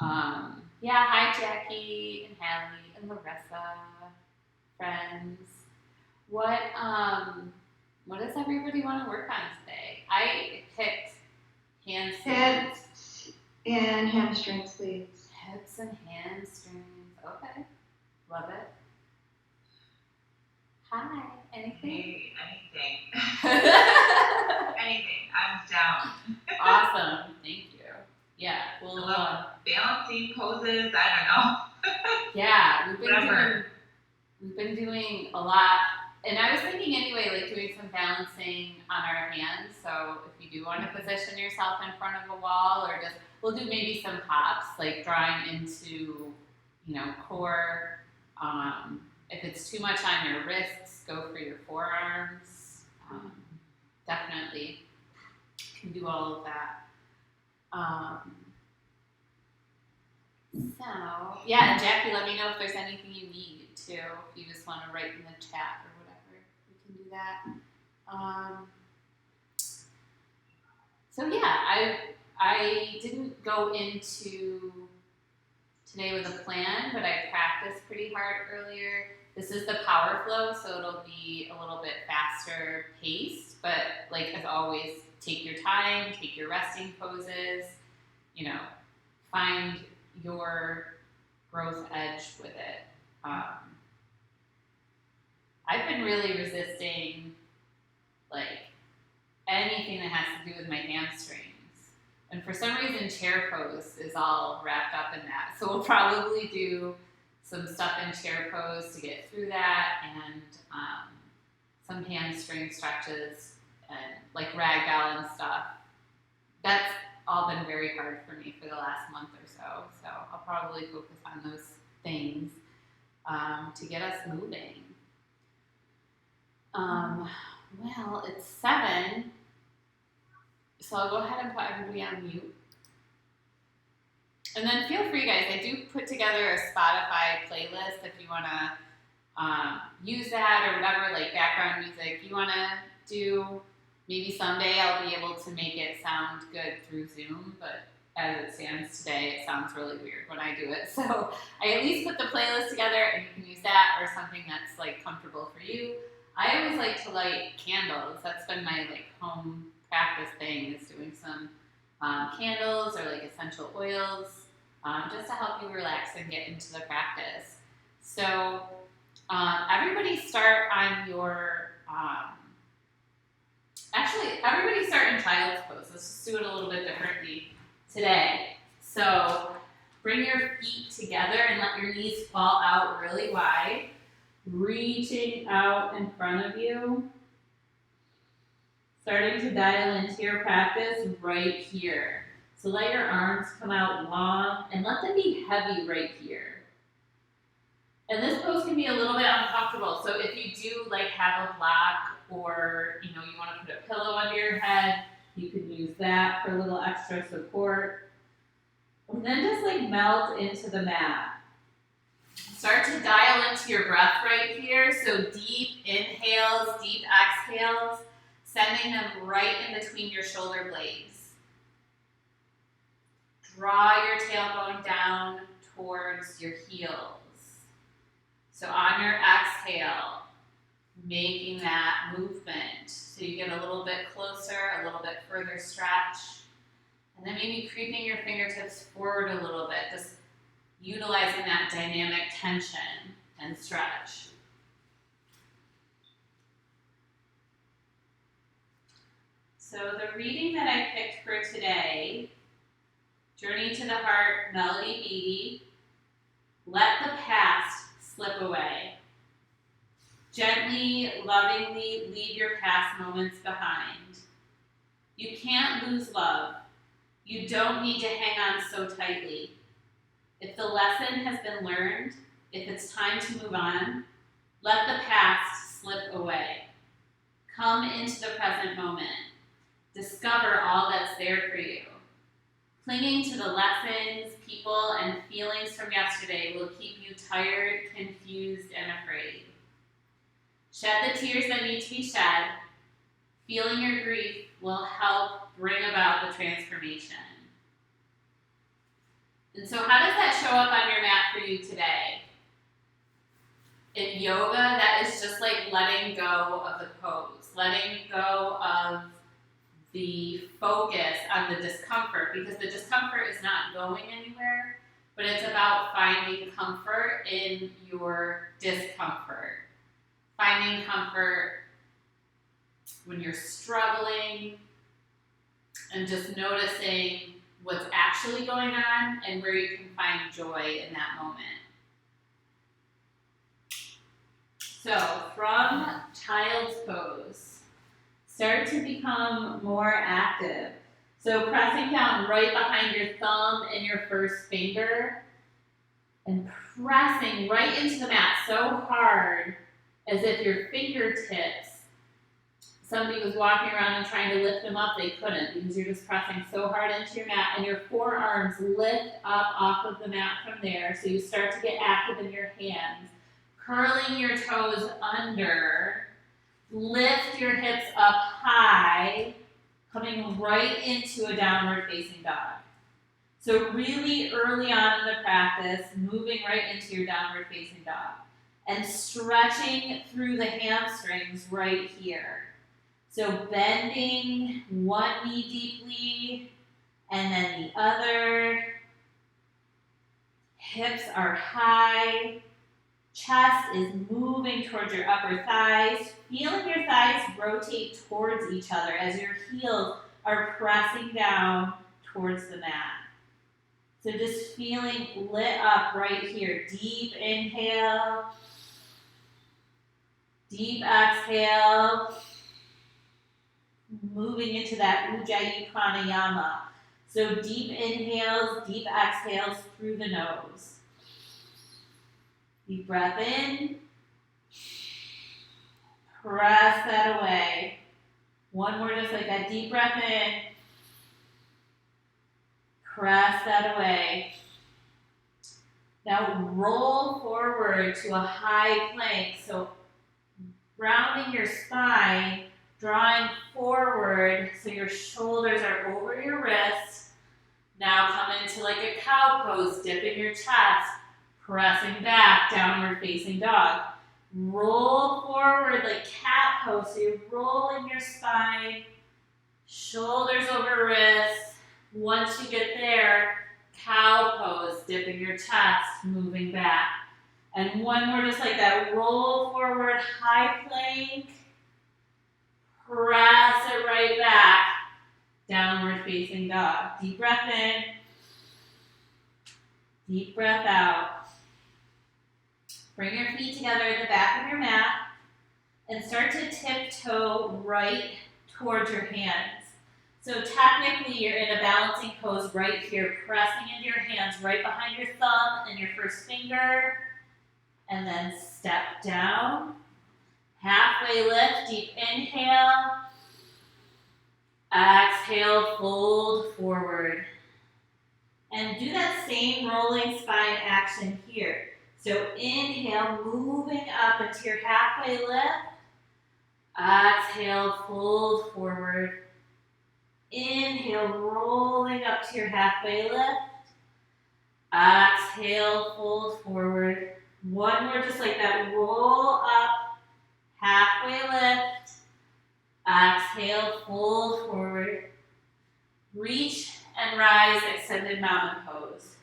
Yeah, hi Jackie and Hallie and Larissa, friends. What what does everybody want to work on today? I picked handstands, Hips and hamstrings, please. hips and hamstrings. Okay, love it. Hi, anything? Hey, anything. Anything. I'm down. Awesome, thank you. Yeah, I well, love balancing poses. I don't know. yeah, Whatever. we've been doing a lot, and I was thinking anyway, like doing some balancing on our hands. So if you do want to position yourself in front of a wall, or just we'll do maybe some hops, like drawing into, core. If it's too much on your wrists, go for your forearms. Definitely can do all of that. Um, So, yeah, and Jackie, let me know if there's anything you need too. If you just want to write in the chat or whatever, we can do that. Um, so yeah, I didn't go into today with a plan, but I practiced pretty hard earlier. This is the power flow, so it'll be a little bit faster paced, but like as always, take your time, take your resting poses, you know, find your growth edge with it. Um, I've been really resisting like anything that has to do with my hamstrings. And for some reason, chair pose is all wrapped up in that. So we'll probably do some stuff in chair pose to get through that, and some hamstring stretches and like ragdoll and stuff. That's all been very hard for me for the last month or so. So I'll probably focus on those things to get us moving. Um, well, it's 7, so I'll go ahead and put everybody on mute. And then feel free, guys. I do put together a Spotify playlist if you want to use that or whatever, like background music you want to do. Maybe someday I'll be able to make it sound good through Zoom, but as it stands today, it sounds really weird when I do it. So I at least put the playlist together, and you can use that or something that's like comfortable for you. I always like to light candles. That's been my like home practice thing, is doing some candles or like essential oils, just to help you relax and get into the practice. So everybody start on your actually, everybody start in child's pose. Let's just do it a little bit differently today. So bring your feet together and let your knees fall out really wide, reaching out in front of you. Starting to dial into your practice right here. So let your arms come out long and let them be heavy right here. And this pose can be a little bit uncomfortable. So if you do like have a block, or you want to put a pillow under your head, you can use that for a little extra support. And then just like melt into the mat. Start to dial into your breath right here. So deep inhales, deep exhales, sending them right in between your shoulder blades. Draw your tailbone down towards your heels. So on your exhale, making that movement. So you get a little bit closer, a little bit further stretch. And then maybe creeping your fingertips forward a little bit, just utilizing that dynamic tension and stretch. So the reading that I picked for today, Journey to the Heart, Melody Beattie, Let the Past Slip Away. Gently, lovingly leave your past moments behind. You can't lose love. You don't need to hang on so tightly. If the lesson has been learned, if it's time to move on, let the past slip away. Come into the present moment. Discover all that's there for you. Clinging to the lessons, people, and feelings from yesterday will keep you tired, confused, and afraid. Shed the tears that need to be shed. Feeling your grief will help bring about the transformation. And so how does that show up on your mat for you today? In yoga, that is just like letting go of the pose, letting go of the focus on the discomfort, because the discomfort is not going anywhere, but it's about finding comfort in your discomfort. Finding comfort when you're struggling, and just noticing what's actually going on and where you can find joy in that moment. So from child's pose, start to become more active. So pressing down right behind your thumb and your first finger, and pressing right into the mat so hard as if your fingertips, somebody was walking around and trying to lift them up, they couldn't, because you're just pressing so hard into your mat, and your forearms lift up off of the mat from there, so you start to get active in your hands. Curling your toes under, lift your hips up high, coming right into a downward facing dog. So really early on in the practice, moving right into your downward facing dog, and stretching through the hamstrings right here. So bending one knee deeply, and then the other. Hips are high. Chest is moving towards your upper thighs. Feeling your thighs rotate towards each other as your heels are pressing down towards the mat. So just feeling lit up right here. Deep inhale. Deep exhale. Moving into that Ujjayi Pranayama. So deep inhales, deep exhales through the nose. Deep breath in. Press that away. One more just like that. Deep breath in. Press that away. Now roll forward to a high plank. So rounding your spine, drawing forward so your shoulders are over your wrists. Now come into like a cow pose, dipping your chest, pressing back, downward facing dog. Roll forward like cat pose, so you're rolling your spine, shoulders over wrists. Once you get there, cow pose, dipping your chest, moving back. And one more just like that, roll forward, high plank. Press it right back, downward facing dog. Deep breath in, deep breath out. Bring your feet together at the back of your mat and start to tiptoe right towards your hands. So technically you're in a balancing pose right here, pressing into your hands right behind your thumb and your first finger, and then step down. Halfway lift, deep inhale. Exhale, fold forward. And do that same rolling spine action here. So inhale, moving up into your halfway lift. Exhale, fold forward. Inhale, rolling up to your halfway lift. Exhale, fold forward. One more just like that, roll up. Halfway lift, exhale, fold forward, reach and rise, extended mountain pose.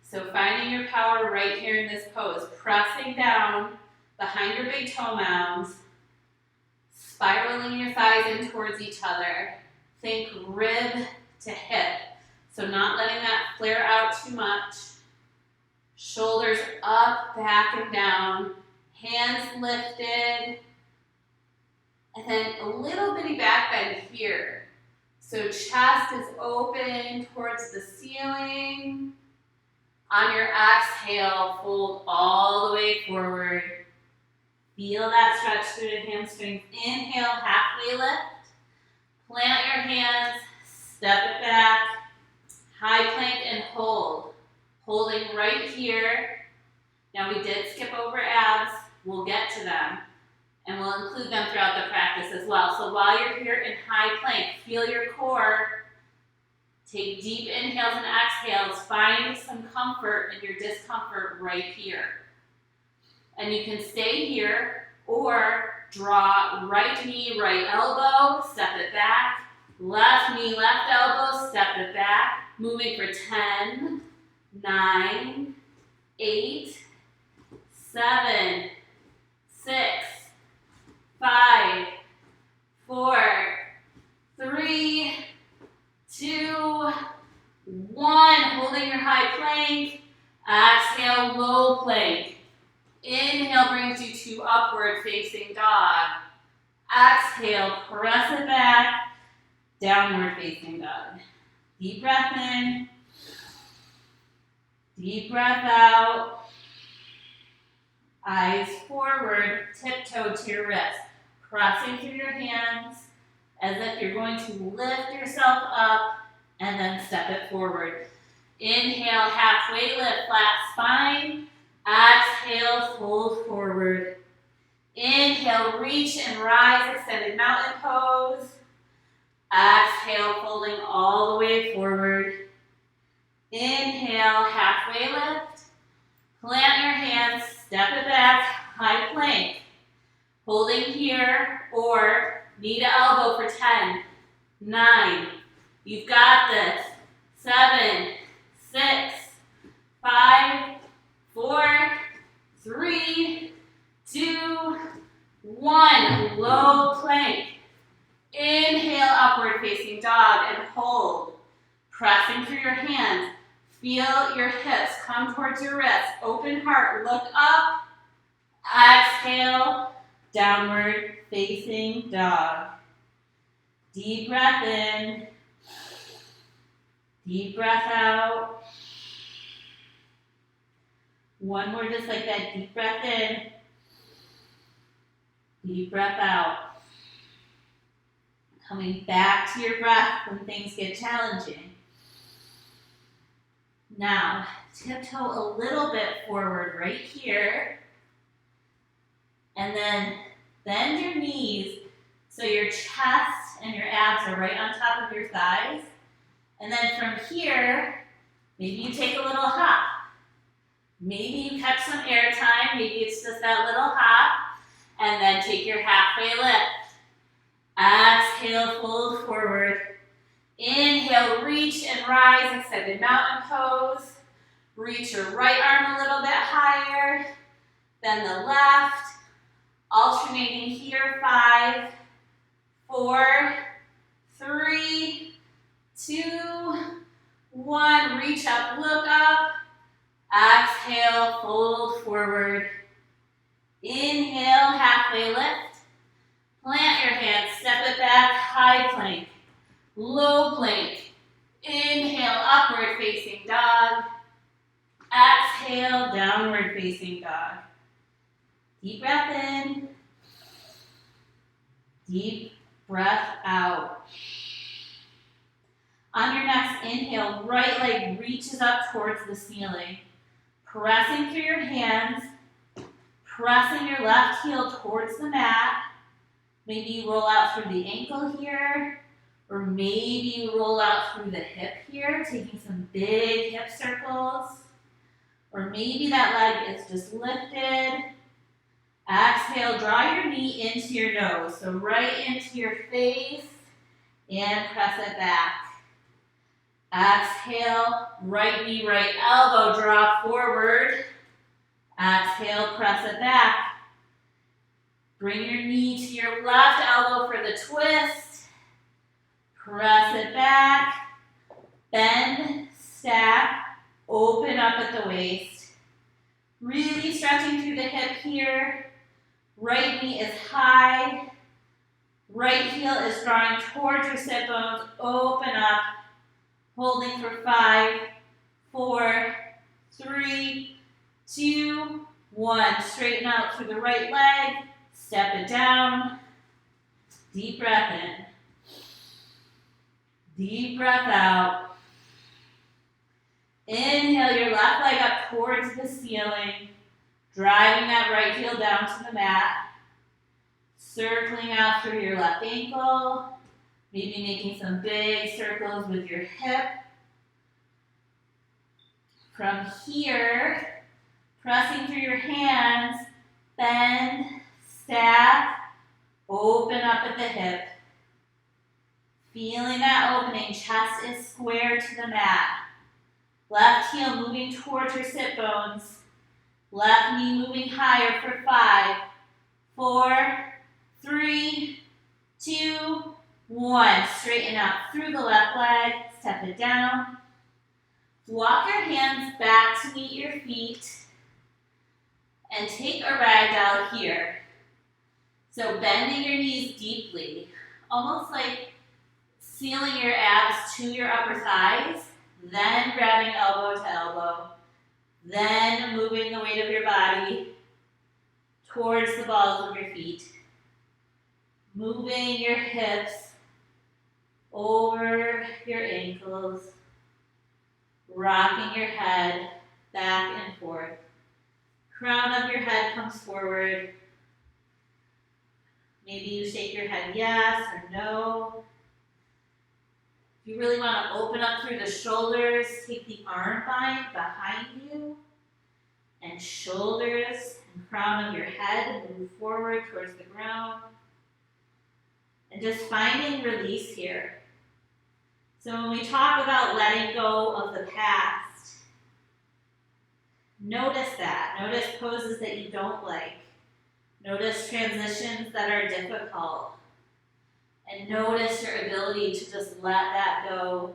So finding your power right here in this pose, pressing down behind your big toe mounds, spiraling your thighs in towards each other. Think rib to hip, so not letting that flare out too much. Shoulders up, back and down. Hands lifted, and then a little bitty back bend here. So chest is open towards the ceiling. On your exhale, fold all the way forward. Feel that stretch through the hamstrings. Inhale, halfway lift. Plant your hands, step it back. High plank and hold. Holding right here. Now we did skip over abs. We'll get to them, and we'll include them throughout the practice as well. So while you're here in high plank, feel your core Take deep inhales and exhales. Find some comfort in your discomfort right here. And you can stay here or draw right knee, right elbow, step it back. Left knee, left elbow, step it back. Moving for 10, 9, 8, 7, 6, 5, 4, 3, 2, 1. Holding your high plank. Exhale, low plank. Inhale brings you to upward facing dog. Exhale, press it back. Downward facing dog. Deep breath in. Deep breath out. Eyes forward, tiptoe to your wrist. Pressing through your hands as if you're going to lift yourself up and then step it forward. Inhale, halfway lift, flat spine. Exhale, fold forward. Inhale, reach and rise, extended mountain pose. Exhale, folding all the way forward. Inhale, halfway lift. Plant your hands, step it back, high plank. Holding here or knee to elbow for 10, 9. You've got this. 7, 6, 5, 4, 3, 2, 1. Low plank. Inhale, upward facing dog and hold. Pressing through your hands. Feel your hips come towards your wrists. Open heart, look up. Exhale, downward facing dog. Deep breath in. Deep breath out. One more just like that. Deep breath in. Deep breath out. Coming back to your breath when things get challenging. Now, tiptoe a little bit forward right here. And then bend your knees so your chest and your abs are right on top of your thighs. And then from here, maybe you take a little hop. Maybe you catch some air time. Maybe it's just that little hop. And then take your halfway lift. Exhale, fold forward. Inhale, reach and rise, extended mountain pose. Reach your right arm a little bit higher than the left. Alternating here, 5, 4, 3, 2, 1. Reach up, look up. Exhale, fold forward. Inhale, halfway lift. Plant your hands, step it back, high plank. Low plank. Inhale, upward facing dog. Exhale, downward facing dog. Deep breath in. Deep breath out. On your next inhale, right leg reaches up towards the ceiling. Pressing through your hands. Pressing your left heel towards the mat. Maybe you roll out through the ankle here. Or maybe you roll out through the hip here, taking some big hip circles. Or maybe that leg is just lifted. Exhale, draw your knee into your nose. So right into your face and press it back. Exhale, right knee, right elbow, draw forward. Exhale, press it back. Bring your knee to your left elbow for the twist. Press it back. Bend, stack, open up at the waist. Really stretching through the hip here. Right knee is high. Right heel is drawing towards your sit bones. Open up. Holding for 5, 4, 3, 2, 1. Straighten out through the right leg. Step it down. Deep breath in. Deep breath out. Inhale your left leg up towards the ceiling. Driving that right heel down to the mat. Circling out through your left ankle. Maybe making some big circles with your hip. From here, pressing through your hands, bend, stack, open up at the hip. Feeling that opening, chest is square to the mat. Left heel moving towards your sit bones. Left knee moving higher for 5, 4, 3, 2, 1. Straighten out through the left leg, step it down. Walk your hands back to meet your feet and take a ragdoll here. So bending your knees deeply, almost like sealing your abs to your upper thighs, then grabbing elbow to elbow, then moving the weight of your body towards the balls of your feet, moving your hips over your ankles, rocking your head back and forth. Crown of your head comes forward. Maybe you shake your head yes or no. If you really want to open up through the shoulders, take the arm bind behind you and shoulders and crown of your head move forward towards the ground. And just finding release here. So when we talk about letting go of the past, notice that. Notice poses that you don't like. Notice transitions that are difficult. And notice your ability to just let that go,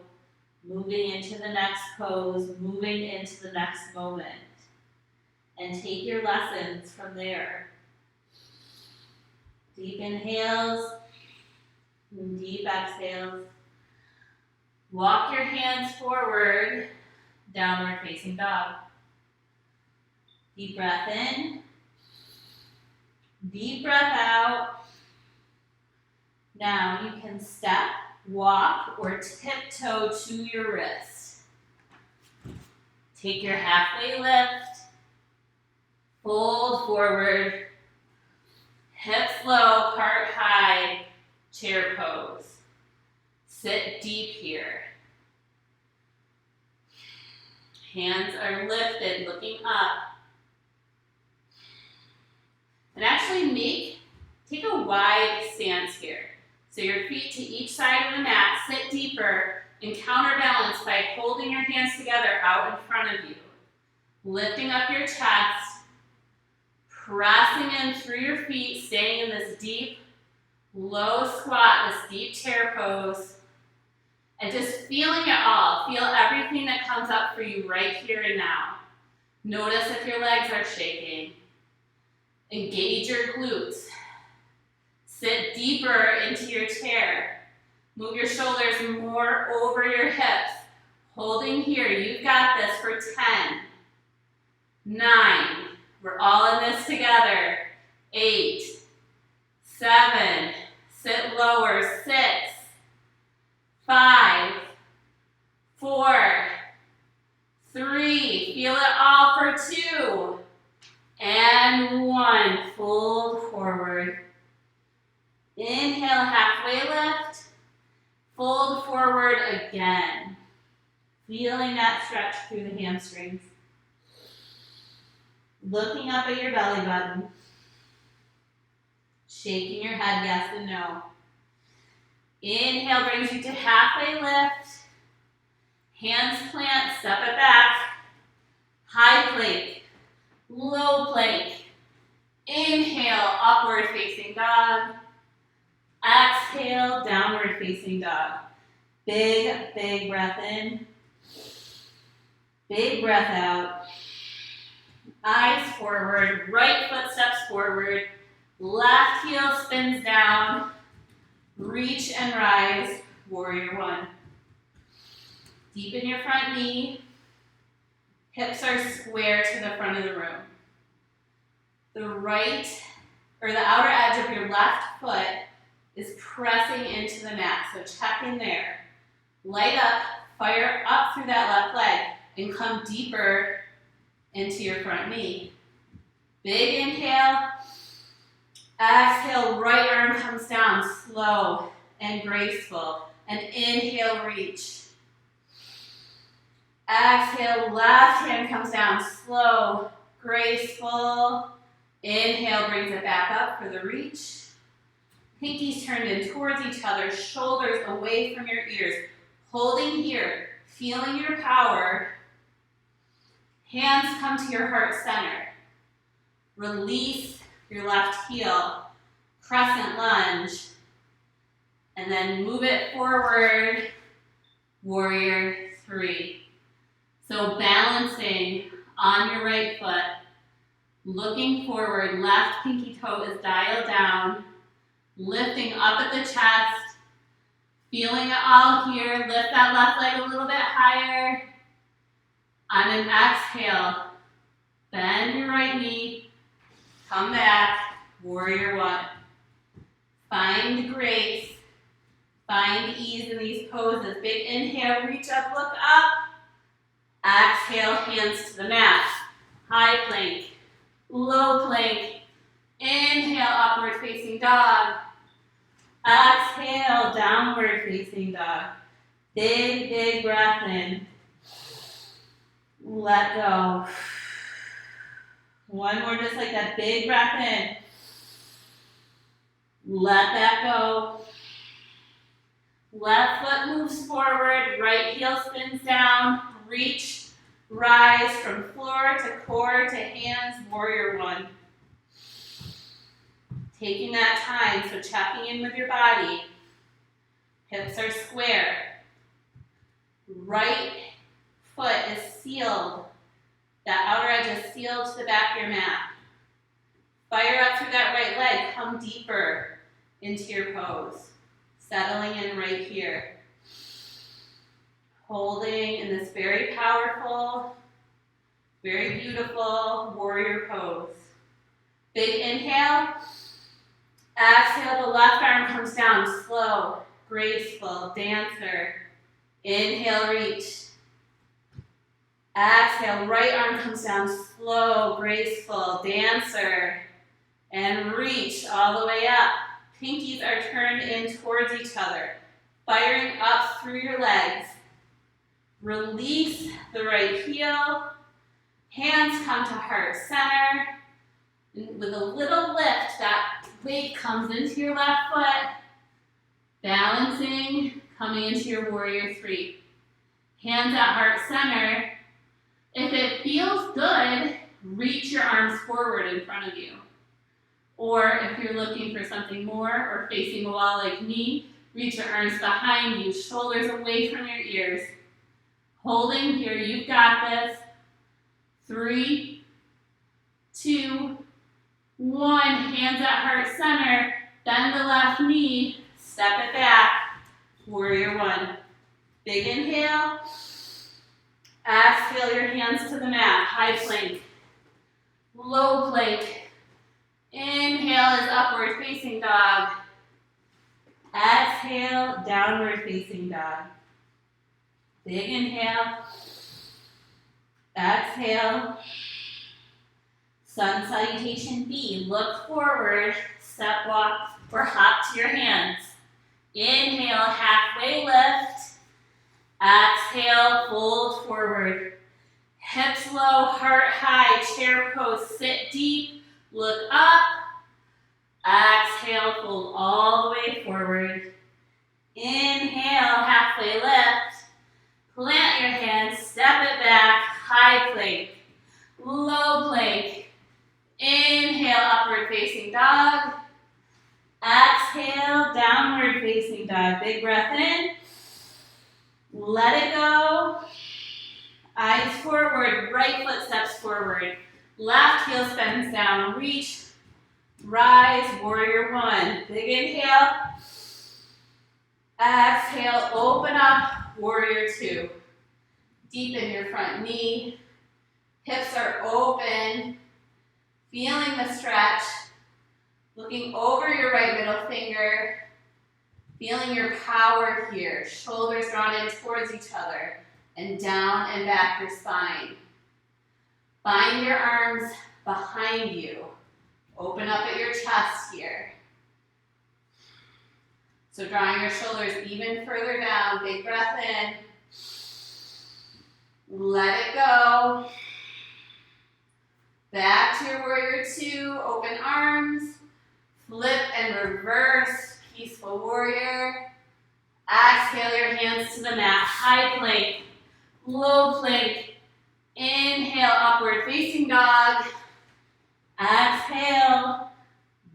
moving into the next pose, moving into the next moment. And take your lessons from there. Deep inhales, and deep exhales. Walk your hands forward, downward facing dog. Deep breath in. Deep breath out. Now you can step, walk, or tiptoe to your wrist. Take your halfway lift. Fold forward. Hips low, heart high, chair pose. Sit deep here. Hands are lifted, looking up. And actually take a wide stance here. So your feet to each side of the mat, sit deeper, and counterbalance by holding your hands together out in front of you. Lifting up your chest, pressing in through your feet, staying in this deep, low squat, this deep chair pose. And just feeling it all. Feel everything that comes up for you right here and now. Notice if your legs are shaking. Engage your glutes. Sit deeper into your chair. Move your shoulders more over your hips. Holding here. You've got this for 10, 9. We're all in this together. 8, 7. Sit lower. 6. 5, 4, 3, feel it all for 2, and 1. Fold forward. Inhale, halfway lift. Fold forward again. Feeling that stretch through the hamstrings. Looking up at your belly button. Shaking your head yes and no. Inhale brings you to halfway lift. Hands plant, step it back. High plank, low plank. Inhale, upward facing dog. Exhale, downward facing dog. Big, big breath in. Big breath out. Eyes forward, right foot steps forward. Left heel spins down. Reach and rise, warrior 1. Deepen your front knee. Hips are square to the front of the room. The outer edge of your left foot is pressing into the mat, so check in there. Light up, fire up through that left leg, and come deeper into your front knee. Big inhale. Exhale, right arm comes down, slow and graceful. And inhale, reach. Exhale, left hand comes down, slow, graceful. Inhale, brings it back up for the reach. Pinkies turned in towards each other, shoulders away from your ears. Holding here, feeling your power. Hands come to your heart center. Release your left heel, crescent lunge, and then move it forward, warrior 3. So balancing on your right foot, looking forward, left pinky toe is dialed down, lifting up at the chest, feeling it all here, lift that left leg a little bit higher. On an exhale, bend your right knee, come back, warrior 1. Find grace, find ease in these poses. Big inhale, reach up, look up. Exhale, hands to the mat. High plank, low plank. Inhale, upward facing dog. Exhale, downward facing dog. Big, big breath in. Let go. One more, just like that. Big breath in. Let that go. Left foot moves forward, right heel spins down, reach, rise from floor to core to hands, warrior 1. Taking that time, so checking in with your body. Hips are square. Right foot is sealed. That outer edge is sealed to the back of your mat. Fire up through that right leg, come deeper into your pose. Settling in right here. Holding in this very powerful, very beautiful warrior pose. Big inhale. Exhale, the left arm comes down, slow, graceful, dancer. Inhale, reach. Exhale, right arm comes down, slow, graceful, dancer. And reach all the way up. Pinkies are turned in towards each other, firing up through your legs. Release the right heel. Hands come to heart center. And with a little lift, that weight comes into your left foot. Balancing, coming into your warrior 3. Hands at heart center. If it feels good, reach your arms forward in front of you. Or if you're looking for something more or facing a wall like me, reach your arms behind you, shoulders away from your ears. Holding here, you've got this. 3, 2, 1. Hands at heart center. Bend the left knee. Step it back. Warrior 1. Big inhale. Exhale your hands to the mat. High plank. Low plank. Inhale is upward facing dog. Exhale, downward facing dog. Big inhale. Exhale. Sun salutation B. Look forward, step walk, or hop to your hands. Inhale, halfway lift. Exhale, fold forward. Hips low, heart high, chair pose. Sit deep. Look up. Exhale, fold all the way forward. Inhale, halfway lift. Plant your hands, step it back, high plank, low plank. Inhale, upward facing dog. Exhale, downward facing dog. Big breath in. Let it go. Eyes forward, right foot steps forward. Left heel spins down, reach, rise, warrior 1. Big inhale. Exhale, open up, warrior 2. Deepen your front knee. Hips are open. Feeling the stretch. Looking over your right middle finger. Feeling your power here. Shoulders drawn in towards each other. And down and back your spine. Find your arms behind you. Open up at your chest here. So drawing your shoulders even further down, big breath in. Let it go. Back to your warrior two, open arms. Flip and reverse, peaceful warrior. Exhale your hands to the mat, high plank, low plank. Inhale, upward facing dog. Exhale,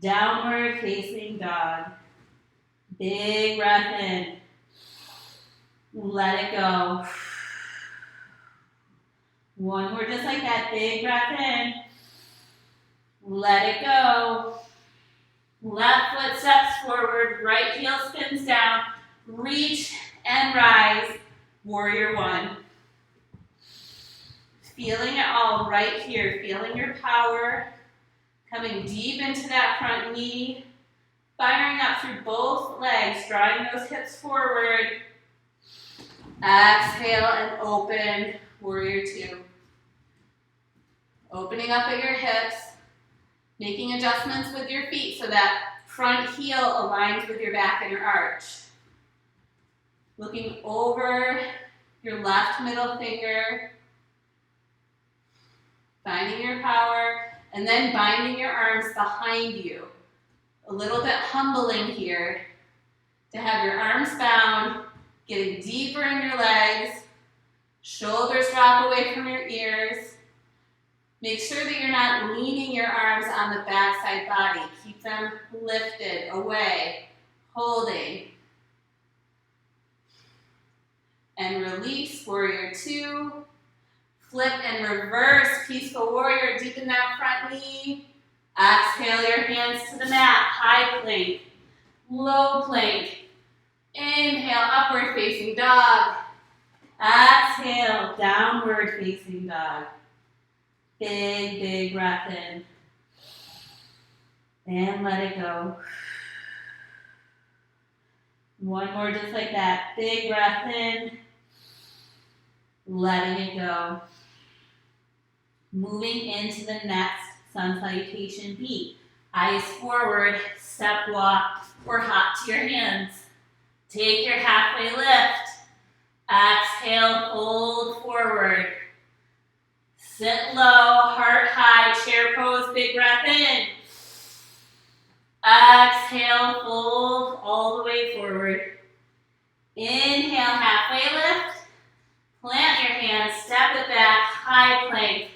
downward facing dog. Big breath in. Let it go. One more just like that, big breath in. Let it go. Left foot steps forward, right heel spins down. Reach and rise, warrior one. Feeling it all right here, feeling your power. Coming deep into that front knee. Firing up through both legs, drawing those hips forward. Exhale and open, warrior two. Opening up at your hips, making adjustments with your feet so that front heel aligns with your back and your arch. Looking over your left middle finger, finding your power, and then binding your arms behind you. A little bit humbling here to have your arms bound, getting deeper in your legs, shoulders drop away from your ears. Make sure that you're not leaning your arms on the backside body. Keep them lifted, away, holding. And release, warrior two. Flip and reverse, peaceful warrior, deepen that front knee. Exhale your hands to the mat, high plank, low plank. Inhale, upward facing dog. Exhale, downward facing dog. Big, big breath in. And let it go. One more just like that. Big breath in. Letting it go. Moving into the next sun salutation beat. Eyes forward, step walk, or hop to your hands. Take your halfway lift. Exhale, fold forward. Sit low, heart high, chair pose, big breath in. Exhale, fold all the way forward. Inhale, halfway lift. Plant your hands, step it back, high plank,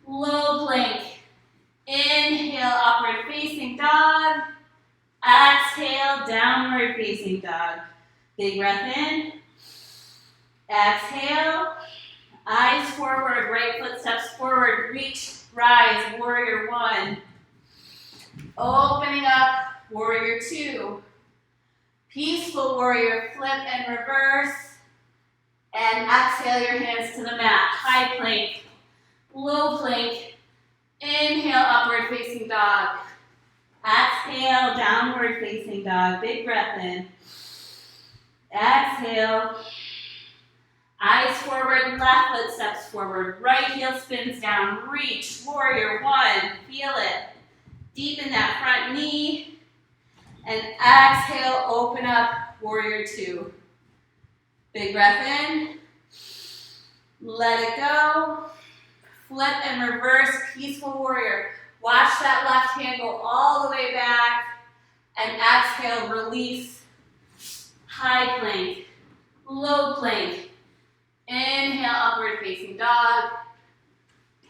low plank. Inhale, upward facing dog. Exhale, downward facing dog. Big breath in. Exhale. Eyes forward, right foot steps forward. Reach, rise, warrior one. Opening up, warrior two. Peaceful warrior, flip and reverse. And exhale your hands to the mat. High plank, low plank. Inhale, upward facing dog. Exhale, downward facing dog. Big breath in. Exhale. Eyes forward, left foot steps forward. Right heel spins down. Reach, warrior one. Feel it. Deepen that front knee. And exhale, open up, warrior two. Big breath in. Let it go. Flip and reverse, peaceful warrior. Watch that left hand go all the way back. And exhale, release. High plank, low plank. Inhale, upward facing dog.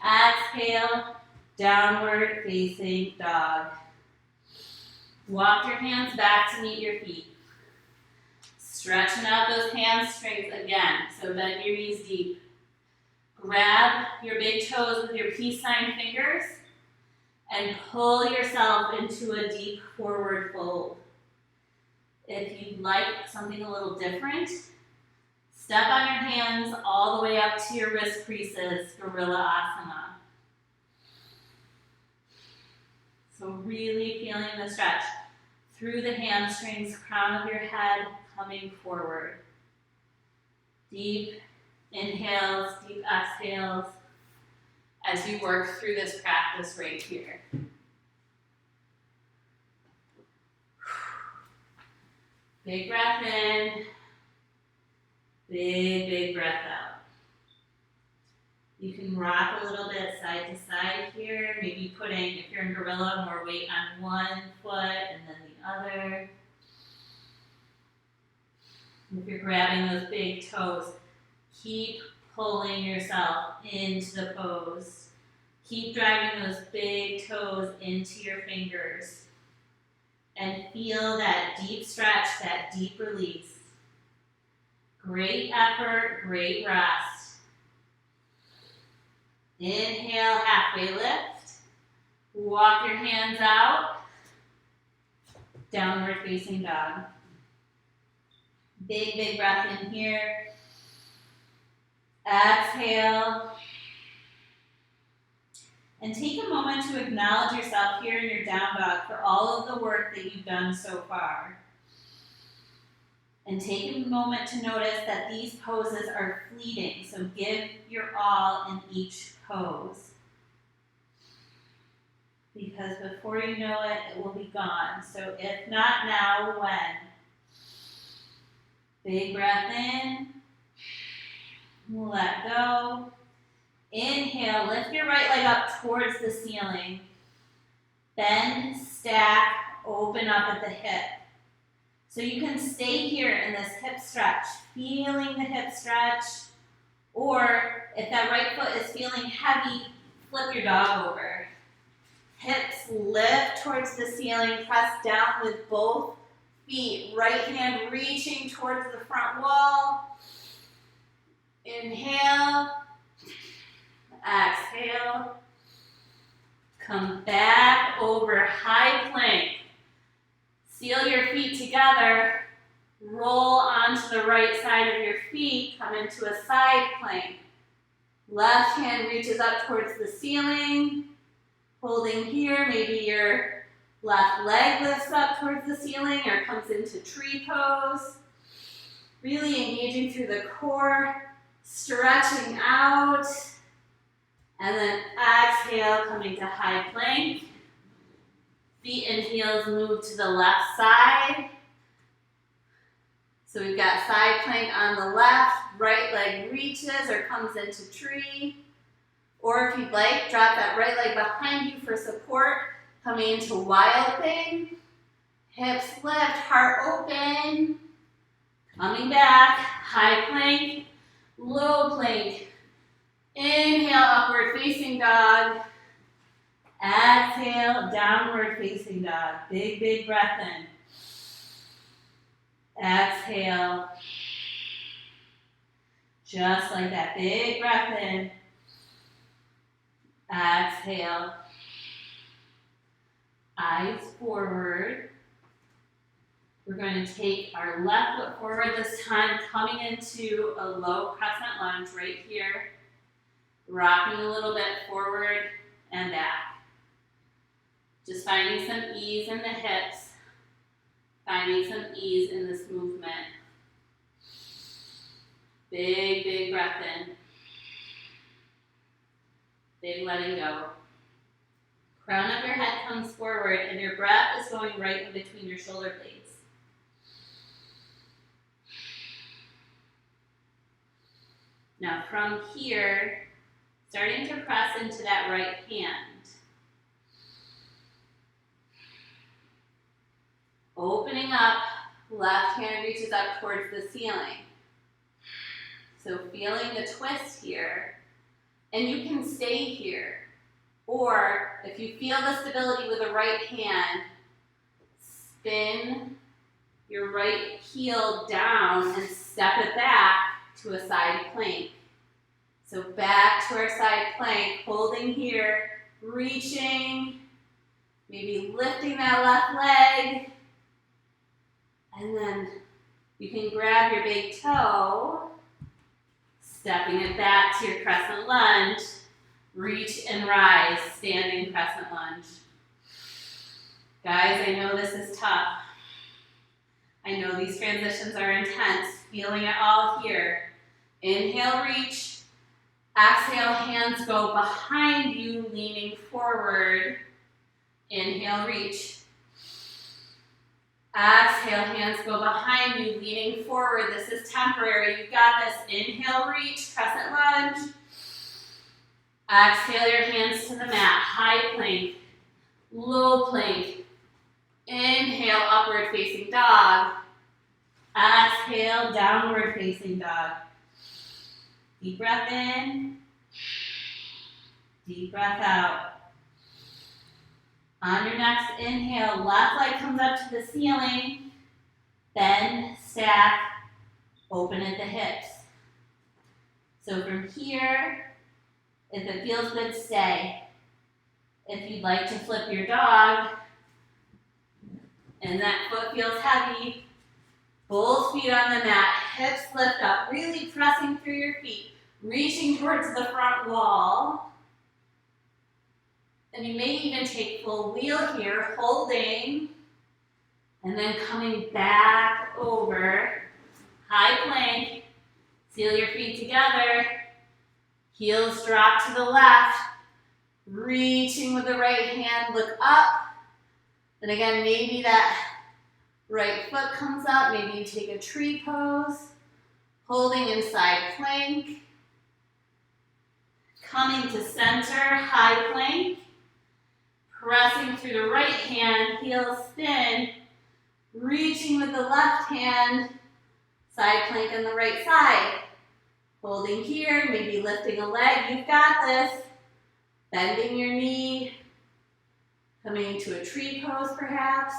Exhale, downward facing dog. Walk your hands back to meet your feet. Stretching out those hamstrings again, so bend your knees deep. Grab your big toes with your peace sign fingers and pull yourself into a deep forward fold. If you'd like something a little different, step on your hands all the way up to your wrist creases, Gorilla Asana. So really feeling the stretch through the hamstrings, crown of your head coming forward. Deep inhales, deep exhales as you work through this practice right here. Big breath in. Big, big breath out. You can rock a little bit side to side here, maybe putting, if you're in gorilla, more weight on one foot and then the other. If you're grabbing those big toes, keep pulling yourself into the pose. Keep driving those big toes into your fingers. And feel that deep stretch, that deep release. Great effort, great rest. Inhale, halfway lift. Walk your hands out. Downward facing dog. Big, big breath in here. Exhale. And take a moment to acknowledge yourself here in your down dog for all of the work that you've done so far. And take a moment to notice that these poses are fleeting, so give your all in each pose. Because before you know it, it will be gone. So if not now, when? Big breath in. Let go. Inhale, lift your right leg up towards the ceiling. Bend, stack, open up at the hip. So you can stay here in this hip stretch, feeling the hip stretch. Or if that right foot is feeling heavy, flip your dog over. Hips lift towards the ceiling, press down with both feet. Right hand reaching towards the front wall. Inhale. Exhale. Come back over high plank. Seal your feet together. Roll onto the right side of your feet. Come into a side plank. Left hand reaches up towards the ceiling. Holding here, maybe your left leg lifts up towards the ceiling or comes into tree pose. Really engaging through the core, stretching out. And then exhale, coming to high plank. Feet and heels move to the left side. So we've got side plank on the left, right leg reaches or comes into tree. Or if you'd like, drop that right leg behind you for support, coming into wild thing. Hips lift, heart open. Coming back, high plank, low plank. Inhale, upward facing dog. Exhale, downward facing dog. Big, big breath in. Exhale. Just like that. Big breath in. Exhale. Eyes forward. We're going to take our left foot forward this time, coming into a low crescent lunge right here. Rocking a little bit forward and back. Just finding some ease in the hips. Finding some ease in this movement. Big, big breath in. Big letting go. Crown of your head comes forward and your breath is going right in between your shoulder blades. Now from here, starting to press into that right hand. Opening up, left hand reaches up towards the ceiling. So feeling the twist here. And you can stay here. Or if you feel the stability with the right hand, spin your right heel down and step it back to a side plank. So back to our side plank, holding here, reaching, maybe lifting that left leg. And then you can grab your big toe, stepping it back to your crescent lunge, reach and rise, standing crescent lunge. Guys, I know this is tough. I know these transitions are intense, feeling it all here. Inhale, reach. Exhale, hands go behind you, leaning forward. Inhale, reach. Exhale, hands go behind you, leaning forward. This is temporary. You've got this. Inhale, reach, crescent lunge. Exhale your hands to the mat. High plank, low plank. Inhale, upward facing dog. Exhale, downward facing dog. Deep breath in. Deep breath out. On your next inhale, left leg comes up to the ceiling. Bend, stack, open at the hips. So from here, if it feels good, stay. If you'd like to flip your dog, and that foot feels heavy, both feet on the mat, hips lift up, really pressing through your feet, reaching towards the front wall. And you may even take full wheel here, holding, and then coming back over. High plank, seal your feet together, heels drop to the left, reaching with the right hand, look up. And again, maybe that right foot comes up, maybe you take a tree pose, holding in side plank, coming to center, high plank, pressing through the right hand, heels spin, reaching with the left hand, side plank on the right side. Holding here, maybe lifting a leg, you've got this. Bending your knee, coming to a tree pose perhaps.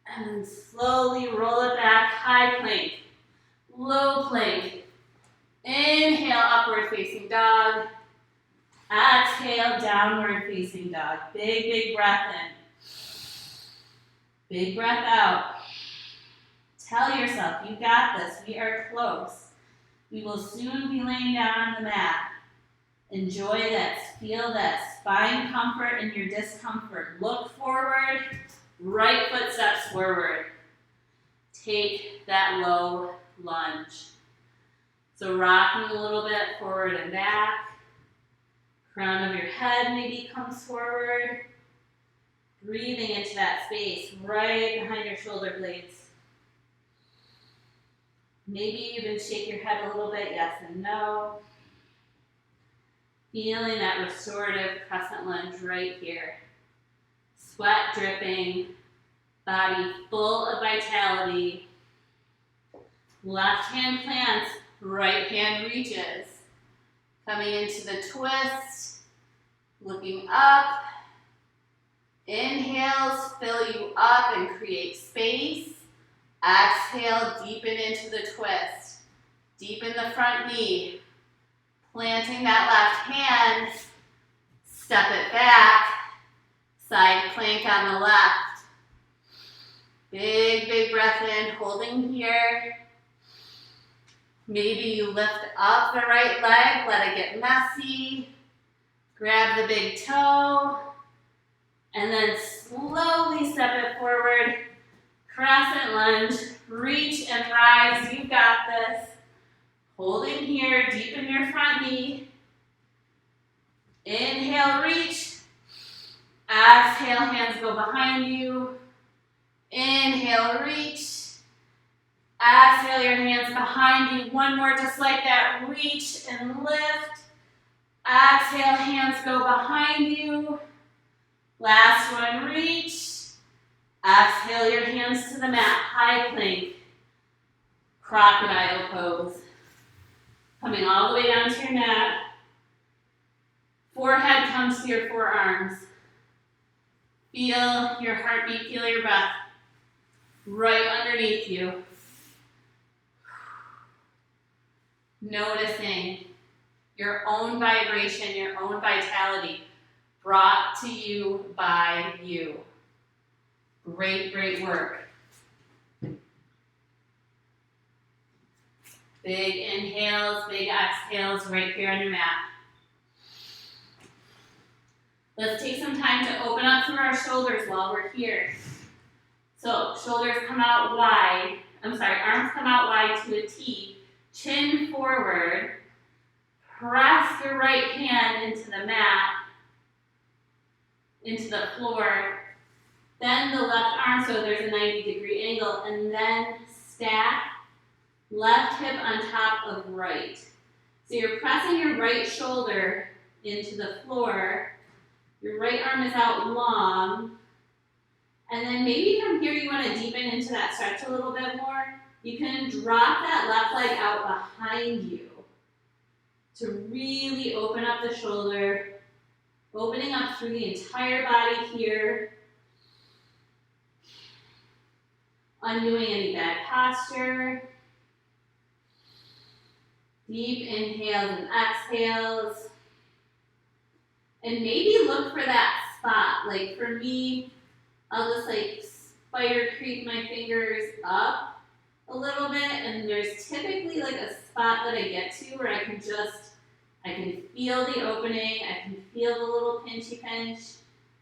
And then slowly roll it back, high plank, low plank. Inhale, upward facing dog. Exhale, downward facing dog. Big, big breath in. Big breath out. Tell yourself, you got this. We are close. We will soon be laying down on the mat. Enjoy this. Feel this. Find comfort in your discomfort. Look forward. Right foot steps forward. Take that low lunge. So rocking a little bit forward and back. Crown of your head maybe comes forward. Breathing into that space right behind your shoulder blades. Maybe even shake your head a little bit, yes and no. Feeling that restorative crescent lunge right here. Sweat dripping, body full of vitality. Left hand plants, right hand reaches. Coming into the twist, looking up. Inhales fill you up and create space. Exhale, deepen into the twist. Deepen the front knee. Planting that left hand, step it back. Side plank on the left. Big, big breath in, holding here. Maybe you lift up the right leg, let it get messy. Grab the big toe, and then slowly step it forward. Crescent lunge, reach and rise, you got this. Holding here, deepen your front knee. Inhale, reach. Exhale, hands go behind you. Inhale, reach. Exhale, your hands behind you. One more just like that. Reach and lift. Exhale, hands go behind you. Last one, reach. Exhale your hands to the mat. High plank. Crocodile pose. Coming all the way down to your mat. Forehead comes to your forearms. Feel your heartbeat, feel your breath right underneath you. Noticing your own vibration, your own vitality brought to you by you. Great, great work. Big inhales, big exhales right here on your mat. Let's take some time to open up through our shoulders while we're here. So shoulders come out wide. Arms come out wide to a T. Chin forward. Press your right hand into the mat, into the floor. Then the left arm, so there's a 90-degree angle, and then stack left hip on top of right. So you're pressing your right shoulder into the floor, your right arm is out long, and then maybe from here you want to deepen into that stretch a little bit more. You can drop that left leg out behind you to really open up the shoulder, opening up through the entire body here, undoing any bad posture. Deep inhales and exhales. And maybe look for that spot. Like for me, I'll just like spider creep my fingers up a little bit, and there's typically like a spot that I get to where I can feel the opening, I can feel the little pinchy pinch,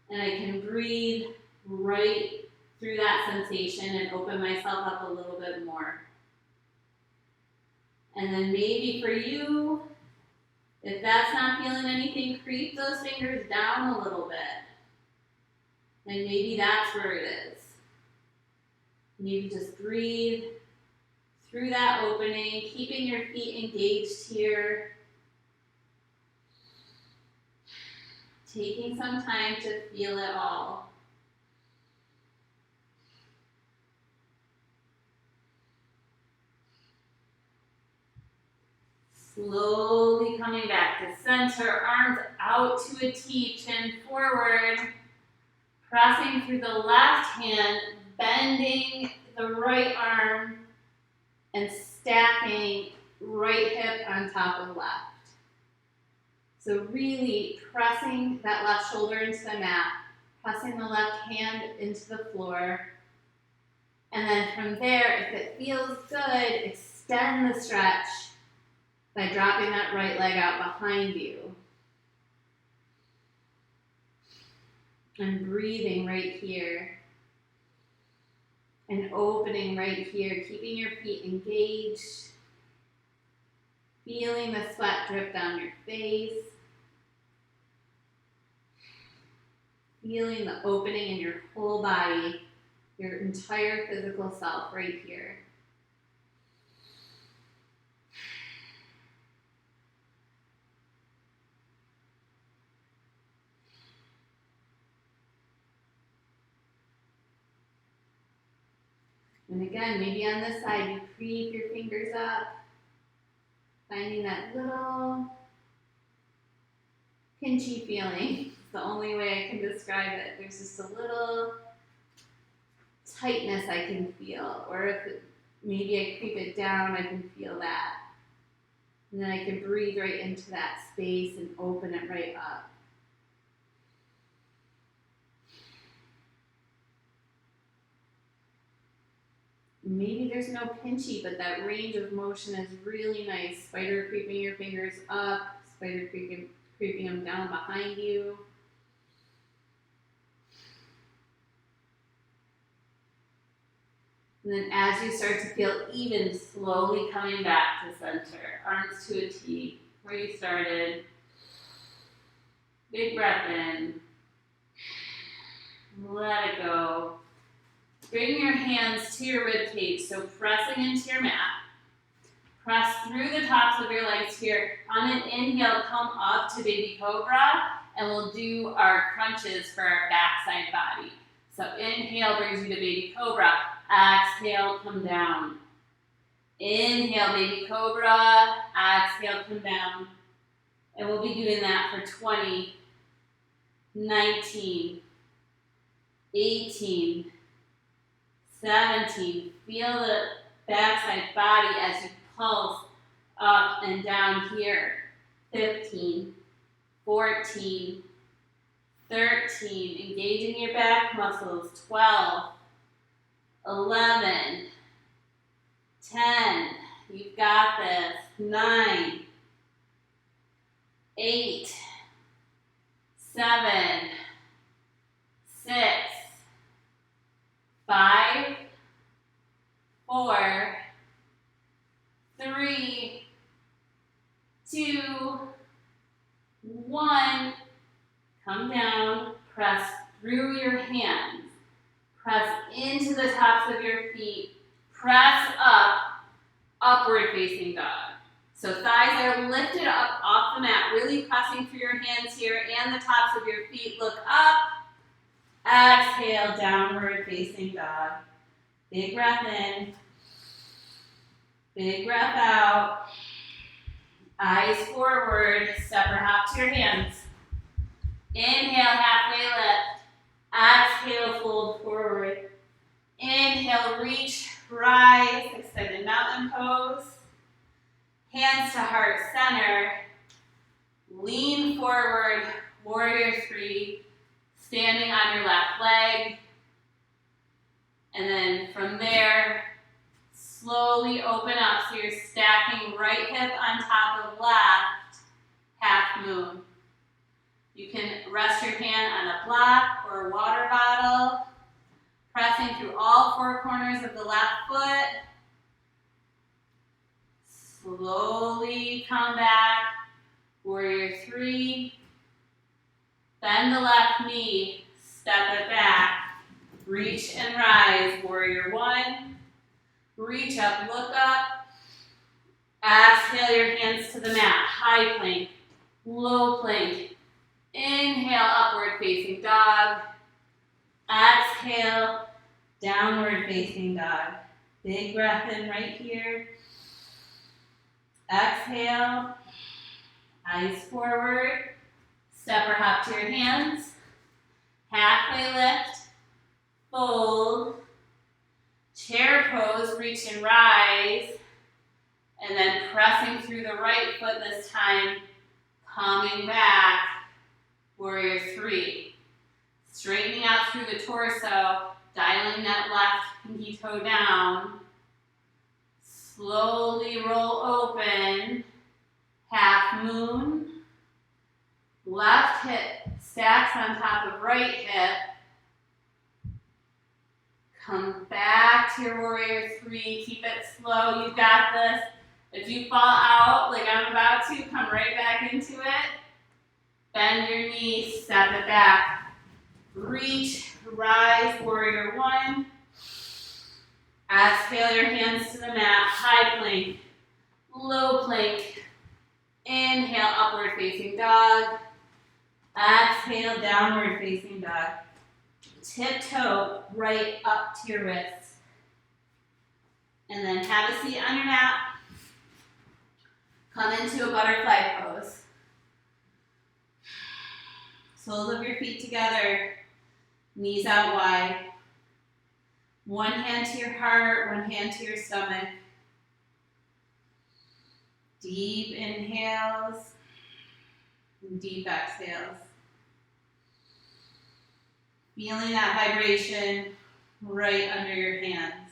and I can breathe right through that sensation and open myself up a little bit more. And then maybe for you, if that's not feeling anything, creep those fingers down a little bit. And maybe that's where it is. Maybe just breathe through that opening, keeping your feet engaged here. Taking some time to feel it all. Slowly coming back to center, arms out to a T, chin forward, pressing through the left hand, bending the right arm, and stacking right hip on top of left. So really pressing that left shoulder into the mat, pressing the left hand into the floor, and then from there, if it feels good, extend the stretch by dropping that right leg out behind you. And breathing right here. And opening right here, keeping your feet engaged. Feeling the sweat drip down your face. Feeling the opening in your whole body, your entire physical self right here. And again, maybe on this side, you creep your fingers up, finding that little pinchy feeling. It's the only way I can describe it. There's just a little tightness I can feel, or if maybe I creep it down, I can feel that. And then I can breathe right into that space and open it right up. Maybe there's no pinchy, but that range of motion is really nice. Spider creeping your fingers up, spider creeping them down behind you. And then as you start to feel even, slowly coming back to center. Arms to a T, where you started. Big breath in. Let it go. Bring your hands to your rib cage, so pressing into your mat. Press through the tops of your legs here. On an inhale, come up to baby cobra, and we'll do our crunches for our backside body. So inhale brings you to baby cobra. Exhale, come down. Inhale, baby cobra. Exhale, come down. And we'll be doing that for 20, 19, 18, 17. Feel the backside body as you pulse up and down here. 15, 14, 13. Engaging your back muscles. 12, 11, 10. You've got this. 9, 8, 7, 6, 5, 4, 3, 2, 1. Come down, press through your hands. Press into the tops of your feet. Press up, upward facing dog. So thighs are lifted up off the mat, really pressing through your hands here and the tops of your feet. Look up. Exhale, downward facing dog. Big breath in. Big breath out. Eyes forward. Step or hop to your hands. Inhale, halfway lift. Exhale, fold forward. Inhale, reach, rise, extended mountain pose. Hands to heart center. Lean forward, warrior three. Standing on your left leg. And then from there, slowly open up. So you're stacking right hip on top of left, half moon. You can rest your hand on a block or a water bottle, pressing through all four corners of the left foot. Slowly come back, warrior three. Bend the left knee, step it back, reach and rise, warrior one. Reach up, look up. Exhale your hands to the mat, high plank, low plank. Inhale, upward facing dog. Exhale, downward facing dog. Big breath in right here. Exhale, eyes forward. Step or hop to your hands. Halfway lift, fold. Chair pose, reach and rise. And then pressing through the right foot this time, coming back. Warrior three. Straightening out through the torso, dialing that left pinky toe down. Slowly roll open. Half moon. Left hip stacks on top of right hip. Come back to your warrior three. Keep it slow. You've got this. If you fall out like I'm about to, come right back into it. Bend your knees, step it back. Reach, rise, warrior one. Exhale your hands to the mat, high plank, low plank. Inhale, upward facing dog. Exhale, downward facing dog. Tiptoe right up to your wrists. And then have a seat on your mat. Come into a butterfly pose. Soles of your feet together, knees out wide. One hand to your heart, one hand to your stomach. Deep inhales and deep exhales. Feeling that vibration right under your hands.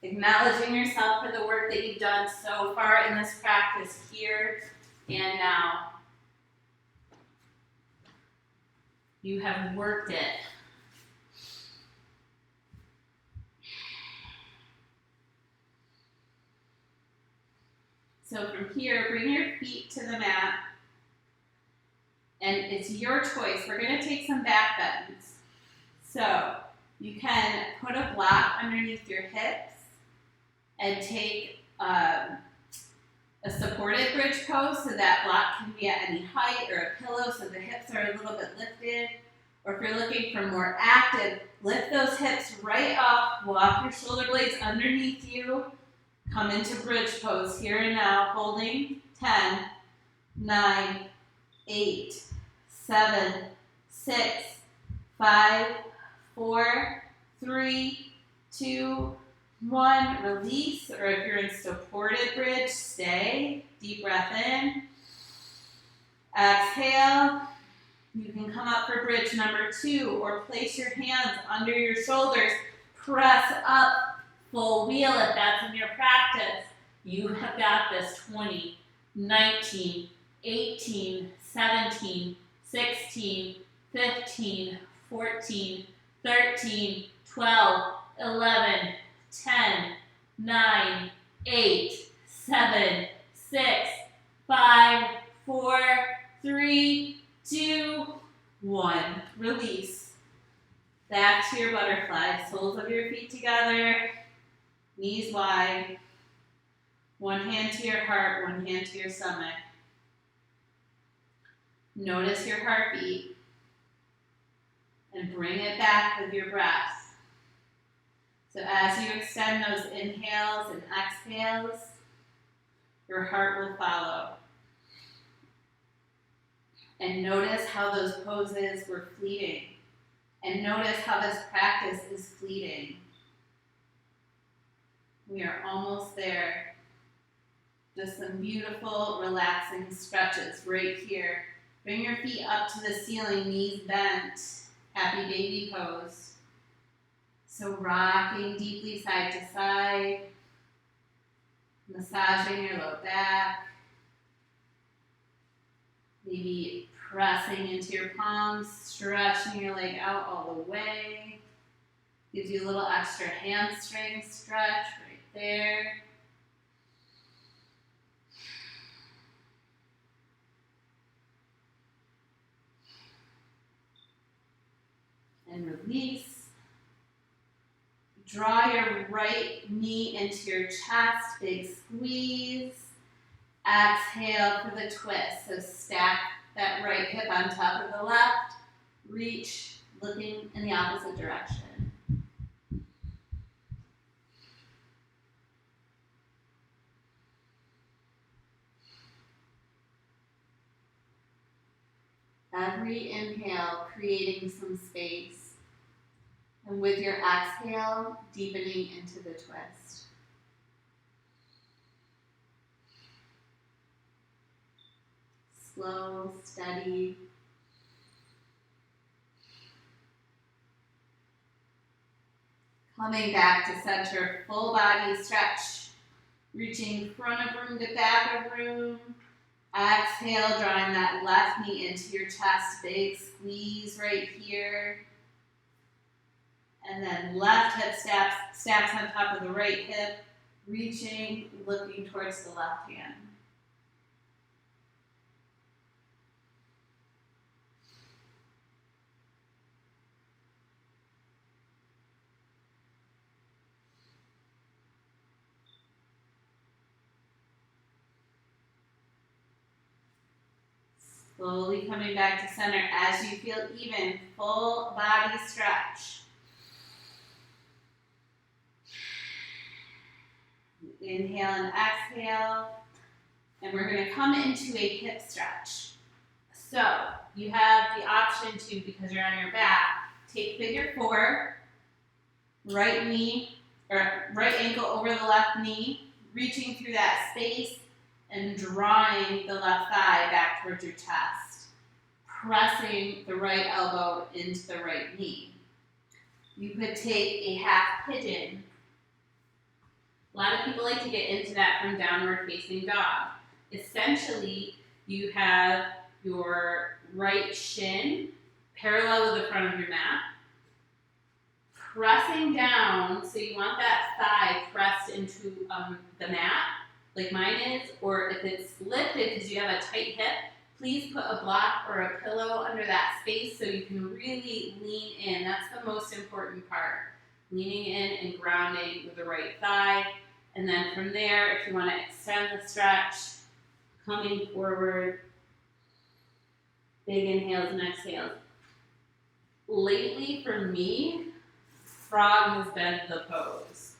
Acknowledging yourself for the work that you've done so far in this practice here and now. You have worked it. So from here, bring your feet to the mat. And it's your choice. We're going to take some back bends. So you can put a block underneath your hips and take a supported bridge pose, so that block can be at any height, or a pillow so the hips are a little bit lifted. Or if you're looking for more active, lift those hips right up, walk your shoulder blades underneath you, come into bridge pose here and now, holding 10, 9, 8, 7, 6, 5, 4, 3, 2, 1, release, or if you're in supported bridge, stay. Deep breath in. Exhale. You can come up for bridge number 2, or place your hands under your shoulders. Press up, full wheel if that's in your practice. You have got this. 20, 19, 18, 17, 16, 15, 14, 13, 12, 11, 10, 9, 8, 7, 6, 5, 4, 3, 2, 1. Release. Back to your butterfly. Soles of your feet together, knees wide. One hand to your heart, one hand to your stomach. Notice your heartbeat and bring it back with your breath. So as you extend those inhales and exhales, your heart will follow. And notice how those poses were fleeting. And notice how this practice is fleeting. We are almost there. Just some beautiful, relaxing stretches right here. Bring your feet up to the ceiling, knees bent. Happy baby pose. So rocking deeply side to side. Massaging your low back. Maybe pressing into your palms, stretching your leg out all the way. Gives you a little extra hamstring stretch right there. And release. Draw your right knee into your chest, big squeeze. Exhale for the twist. So stack that right hip on top of the left. Reach, looking in the opposite direction. Every inhale, creating some space. And with your exhale, deepening into the twist. Slow, steady. Coming back to center, full body stretch. Reaching front of room to back of room. Exhale, drawing that left knee into your chest, big squeeze right here. And then left hip steps on top of the right hip, reaching, looking towards the left hand. Slowly coming back to center as you feel even, full body stretch. Inhale and exhale. And we're going to come into a hip stretch. So you have the option to, because you're on your back, take figure four, right knee, or right ankle over the left knee, reaching through that space and drawing the left thigh back towards your chest. Pressing the right elbow into the right knee. You could take a half pigeon. A lot of people like to get into that from downward facing dog. Essentially, you have your right shin parallel with the front of your mat. Pressing down, so you want that thigh pressed into the mat, like mine is, or if it's lifted because you have a tight hip, please put a block or a pillow under that space so you can really lean in. That's the most important part. Leaning in and grounding with the right thigh. And then from there, if you want to extend the stretch, coming forward, big inhales and exhales. Lately for me, frog has been the pose.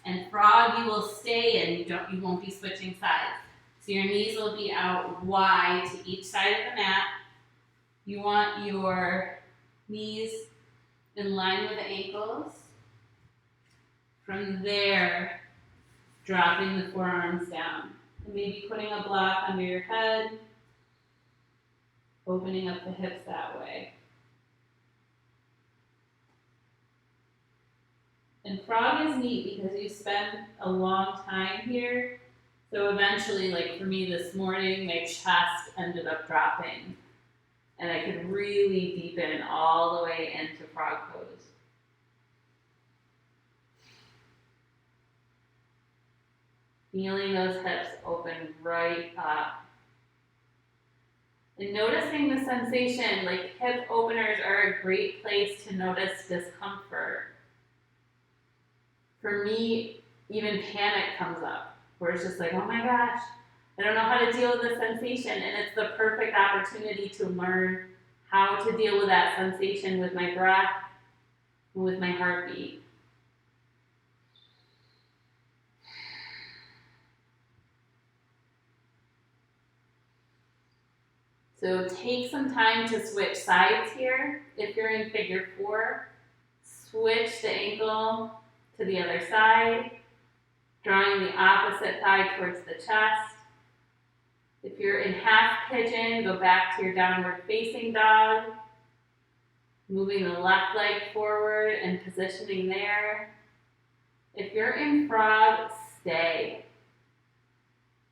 And frog you will stay in, you won't be switching sides. So your knees will be out wide to each side of the mat. You want your knees in line with the ankles. From there, dropping the forearms down. And maybe putting a block under your head, opening up the hips that way. And frog is neat because you spend a long time here. So eventually, like for me this morning, my chest ended up dropping. And I could really deepen all the way into frog pose. Feeling those hips open right up. And noticing the sensation, like hip openers are a great place to notice discomfort. For me, even panic comes up, where it's just like, oh my gosh, I don't know how to deal with this sensation. And it's the perfect opportunity to learn how to deal with that sensation with my breath, with my heartbeat. So take some time to switch sides here. If you're in figure 4, switch the ankle to the other side, drawing the opposite thigh towards the chest. If you're in half pigeon, go back to your downward facing dog, moving the left leg forward and positioning there. If you're in frog, stay.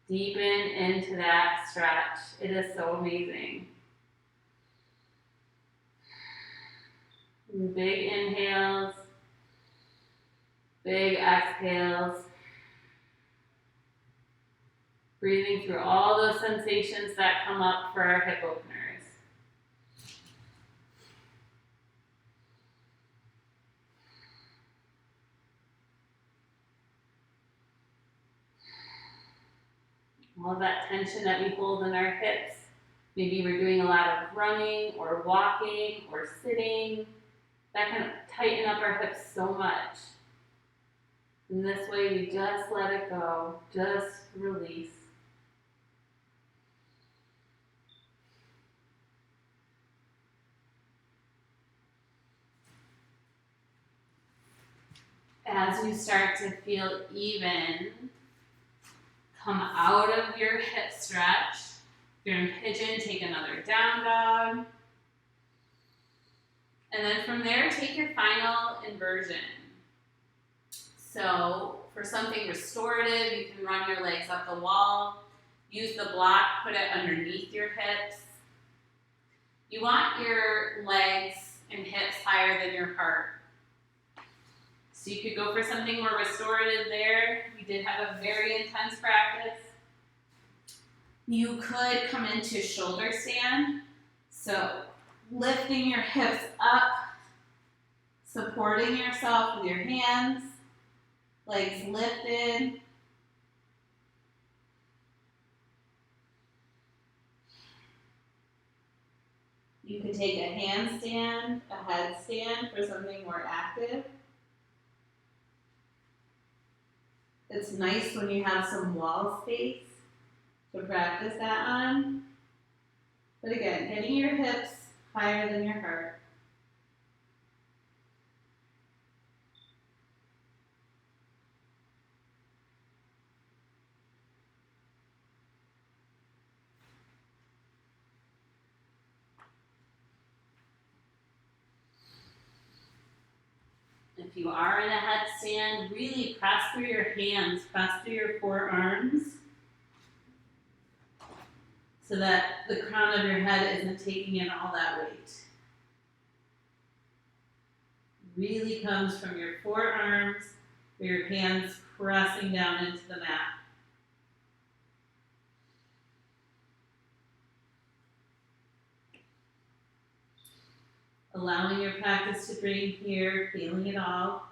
Deepen into that stretch. It is so amazing. Big inhales, big exhales. Breathing through all those sensations that come up for our hip openers. All that tension that we hold in our hips. Maybe we're doing a lot of running or walking or sitting. That can tighten up our hips so much. And this way we just let it go, just release. As you start to feel even, come out of your hip stretch. If you're in pigeon, take another down dog. And then from there, take your final inversion. So for something restorative, you can run your legs up the wall. Use the block, put it underneath your hips. You want your legs and hips higher than your heart. So you could go for something more restorative there. We did have a very intense practice. You could come into shoulder stand. So lifting your hips up, supporting yourself with your hands, legs lifted. You could take a handstand, a headstand for something more active. It's nice when you have some wall space to practice that on. But again, getting your hips higher than your heart. If you are in a headstand, really press through your hands, press through your forearms so that the crown of your head isn't taking in all that weight. Really comes from your forearms, or your hands pressing down into the mat. Allowing your practice to bring here, feeling it all.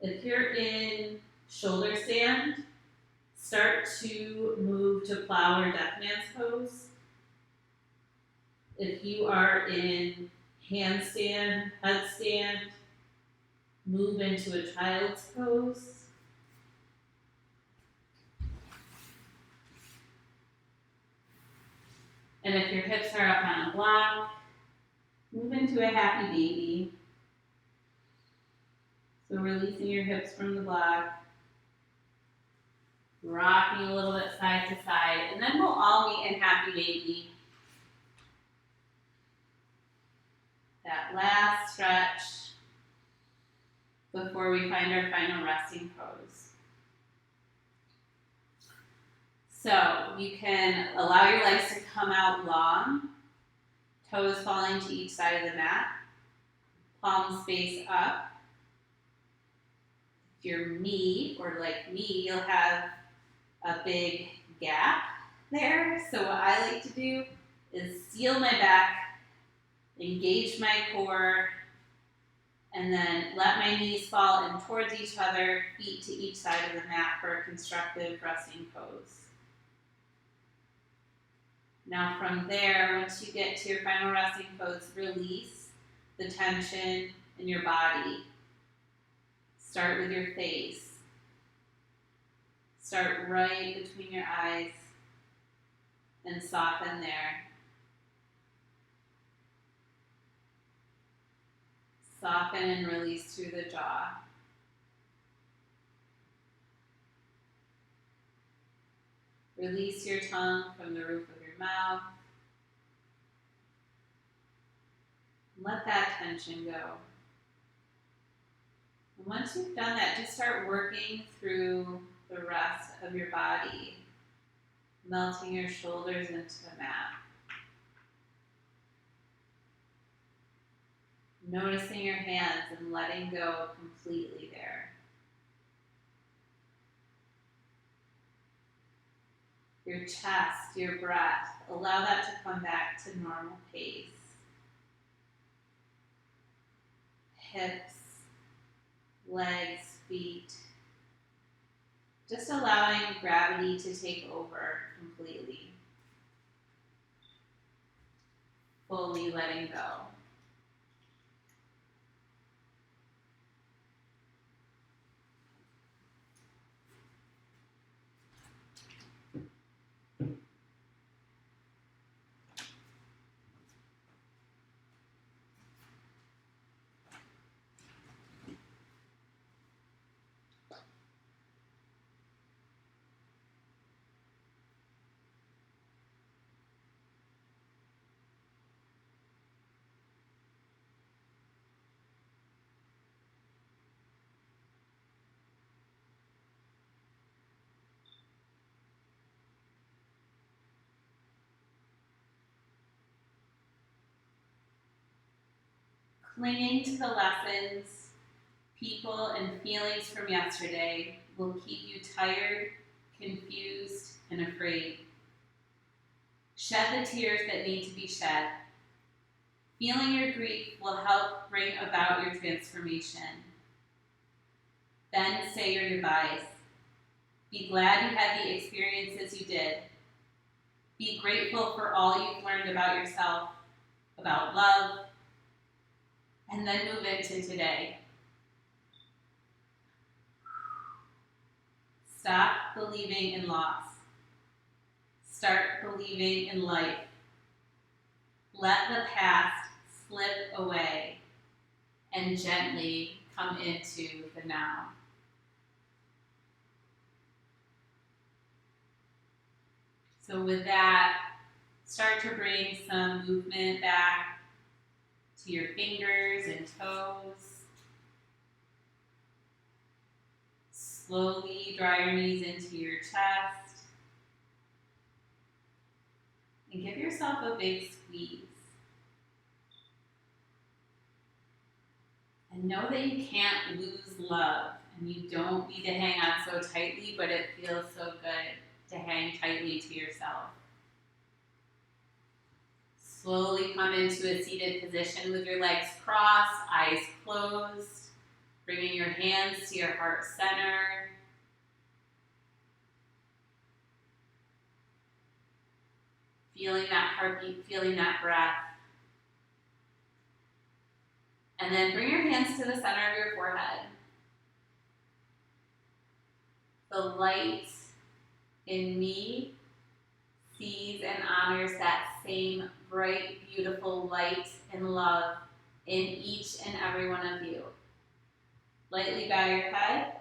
If you're in shoulder stand, start to move to plow or deaf man's pose. If you are in handstand, headstand, move into a child's pose. And if your hips are up on a block, move into a happy baby. So releasing your hips from the block, rocking a little bit side to side, and then we'll all meet in happy baby. That last stretch before we find our final resting pose. So you can allow your legs to come out long, toes falling to each side of the mat, palms face up. If you're me, or like me, you'll have a big gap there. So what I like to do is seal my back, engage my core, and then let my knees fall in towards each other, feet to each side of the mat for a constructive resting pose. Now from there, once you get to your final resting pose, release the tension in your body. Start with your face. Start right between your eyes and soften there. Soften and release through the jaw. Release your tongue from the roof of your mouth. Let that tension go. And once you've done that, just start working through the rest of your body, melting your shoulders into the mat. Noticing your hands and letting go completely there. Your chest, your breath, allow that to come back to normal pace. Hips, legs, feet. Just allowing gravity to take over completely. Fully letting go. Clinging to the lessons, people, and feelings from yesterday will keep you tired, confused, and afraid. Shed the tears that need to be shed. Feeling your grief will help bring about your transformation. Then say your goodbyes. Be glad you had the experiences you did. Be grateful for all you've learned about yourself, about love, and then move into today. Stop believing in loss. Start believing in life. Let the past slip away and gently come into the now. So with that, start to bring some movement back to your fingers and toes. Slowly draw your knees into your chest. And give yourself a big squeeze. And know that you can't lose love, and you don't need to hang on so tightly, but it feels so good to hang tightly to yourself. Slowly come into a seated position with your legs crossed, eyes closed, bringing your hands to your heart center. Feeling that heartbeat, feeling that breath. And then bring your hands to the center of your forehead. The light in me sees and honors that same bright, beautiful light and love in each and every one of you. Lightly bow your head.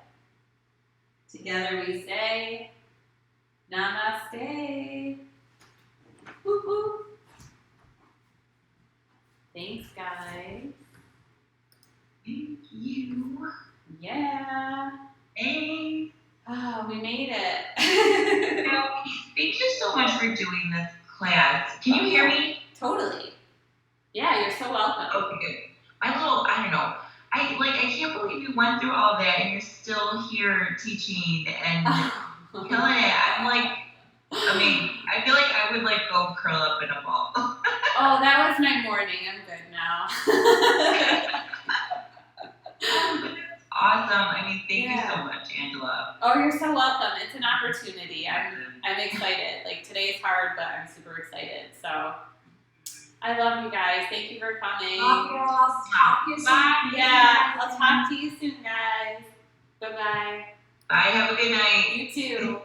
Together we say, Namaste. Woo-hoo. Thanks, guys. Thank you. Yeah. Thanks. Oh, we made it. Thank you so much for doing this class. Can you hear me? Totally. Yeah, you're so welcome. Okay, good. I don't know. I can't believe you went through all that and you're still here teaching and killing it. I'm like, I mean, I feel like I would like go curl up in a ball. Oh, that was my morning. I'm good now. Awesome. I mean, thank you Yeah. so much, Angela. Oh, you're so welcome. It's an opportunity. I'm excited. Like today's hard, but I'm super excited. So I love you guys. Thank you for coming. Love you all. Talk to you soon. Bye. Yeah, I'll talk to you soon, guys. Bye bye. Bye. Have a good night. You too.